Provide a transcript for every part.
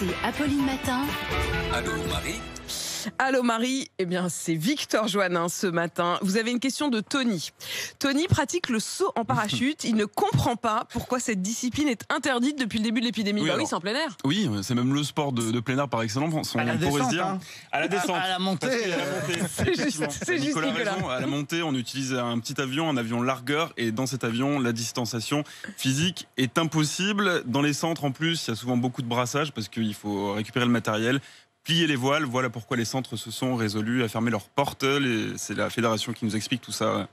écoutez Apolline Matin. Allô Marie. Allô Marie, eh bien c'est Victor Joannin ce matin. Vous avez une question de Tony. Tony pratique le saut en parachute. Il ne comprend pas pourquoi cette discipline est interdite depuis le début de l'épidémie. Oui, bah alors, oui, c'est en plein air. Oui, c'est même le sport de plein air par excellence. À la descente, hein. À la descente. À la montée. C'est juste Nicolas a Nicolas. raison. À la montée, on utilise un petit avion, un avion largueur. Et dans cet avion, la distanciation physique est impossible. Dans les centres, en plus, il y a souvent beaucoup de brassage parce qu'il faut récupérer le matériel. Plier les voiles, voilà pourquoi les centres se sont résolus à fermer leurs portes. C'est la fédération qui nous explique tout ça.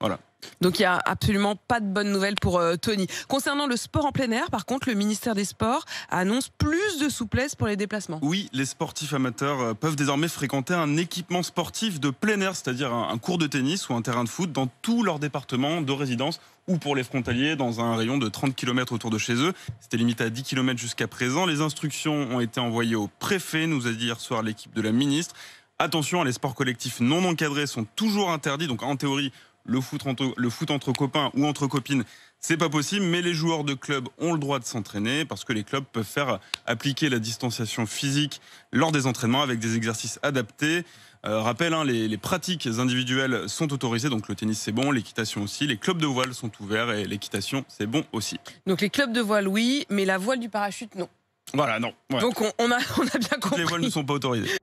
Voilà. Donc il n'y a absolument pas de bonne nouvelle pour Tony. Concernant le sport en plein air, par contre, le ministère des Sports annonce plus de souplesse pour les déplacements. Oui, les sportifs amateurs peuvent désormais fréquenter un équipement sportif de plein air, c'est-à-dire un court de tennis ou un terrain de foot dans tout leur département de résidence ou pour les frontaliers dans un rayon de 30 km autour de chez eux. C'était limité à 10 km jusqu'à présent. Les instructions ont été envoyées au préfet, nous a dit hier soir l'équipe de la ministre. Attention, les sports collectifs non encadrés sont toujours interdits, donc en théorie, le foot entre copains ou entre copines, c'est pas possible, mais les joueurs de club ont le droit de s'entraîner parce que les clubs peuvent faire appliquer la distanciation physique lors des entraînements avec des exercices adaptés. Rappel, les pratiques individuelles sont autorisées, donc le tennis c'est bon, l'équitation aussi, les clubs de voile sont ouverts et l'équitation c'est bon aussi. Donc les clubs de voile, oui, mais la voile du parachute, non. Voilà, non. Ouais. Donc on a bien Toutes les voiles ne compris. sont pas autorisées.